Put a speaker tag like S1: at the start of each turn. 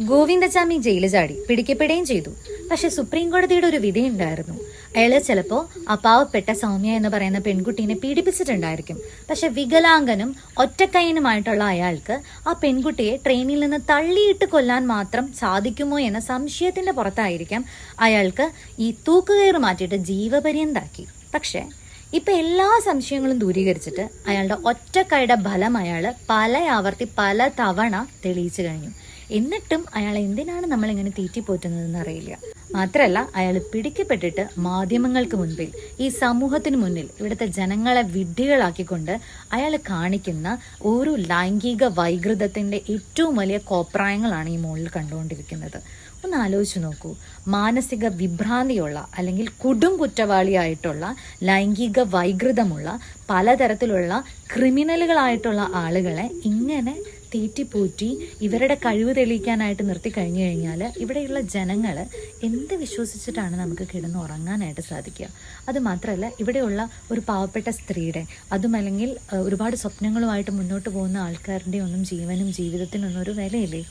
S1: ഗോവിന്ദചാമി ജയിലിൽ ചാടി പിടിക്കപ്പെടുകയും ചെയ്തു. പക്ഷെ സുപ്രീം കോടതിയുടെ ഒരു വിധി ഉണ്ടായിരുന്നു. അയാള് ചിലപ്പോ ആ പാവപ്പെട്ട സൗമ്യ എന്ന് പറയുന്ന പെൺകുട്ടീനെ പീഡിപ്പിച്ചിട്ടുണ്ടായിരിക്കും. പക്ഷെ വികലാംഗനും ഒറ്റക്കൈനുമായിട്ടുള്ള അയാൾക്ക് ആ പെൺകുട്ടിയെ ട്രെയിനിൽ നിന്ന് തള്ളിയിട്ട് കൊല്ലാൻ മാത്രം സാധിക്കുമോ എന്ന സംശയത്തിന്റെ പുറത്തായിരിക്കാം അയാൾക്ക് ഈ തൂക്കുകയറ് മാറ്റിയിട്ട് ജീവപര്യന്താക്കി. പക്ഷെ ഇപ്പൊ എല്ലാ സംശയങ്ങളും ദൂരീകരിച്ചിട്ട് അയാളുടെ ഒറ്റക്കൈയുടെ ഫലം അയാള് പല തവണ തെളിയിച്ചു കഴിഞ്ഞു. എന്നിട്ടും അയാൾ എന്തിനാണ് നമ്മളിങ്ങനെ തീറ്റിപ്പോറ്റുന്നതെന്ന് അറിയില്ല. മാത്രല്ല അയാൾ പിടിക്കപ്പെട്ടിട്ട് മാധ്യമങ്ങൾക്ക് മുൻപിൽ, ഈ സമൂഹത്തിന് മുന്നിൽ, ഇവിടുത്തെ ജനങ്ങളെ വിഡ്ഢികളാക്കിക്കൊണ്ട് അയാൾ കാണിക്കുന്ന ഒരു ലൈംഗിക വൈകൃതത്തിന്റെ ഏറ്റവും വലിയ കോപ്രായങ്ങളാണ് ഈ മുകളിൽ കണ്ടുകൊണ്ടിരിക്കുന്നത്. ഒന്ന് ആലോചിച്ച് നോക്കൂ. മാനസിക വിഭ്രാന്തിയുള്ള അല്ലെങ്കിൽ കൊടും കുറ്റവാളിയായിട്ടുള്ള ലൈംഗിക വൈകൃതമുള്ള പലതരത്തിലുള്ള ക്രിമിനലുകളായിട്ടുള്ള ആളുകളെ ഇങ്ങനെ തീറ്റിപ്പൂറ്റി ഇവരുടെ കഴിവ് തെളിയിക്കാനായിട്ട് നിർത്തി കഴിഞ്ഞു കഴിഞ്ഞാൽ ഇവിടെയുള്ള ജനങ്ങൾ എന്ത് വിശ്വസിച്ചിട്ടാണ് നമുക്ക് കിടന്ന് ഉറങ്ങാനായിട്ട് സാധിക്കുക? അത് മാത്രമല്ല, ഇവിടെയുള്ള ഒരു പാവപ്പെട്ട സ്ത്രീയുടെ, അതുമല്ലെങ്കിൽ ഒരുപാട് സ്വപ്നങ്ങളുമായിട്ട് മുന്നോട്ട് പോകുന്ന ആൾക്കാരുടെ ഒന്നും ജീവനും ജീവിതത്തിനൊന്നും ഒരു വിലയില്ലേ?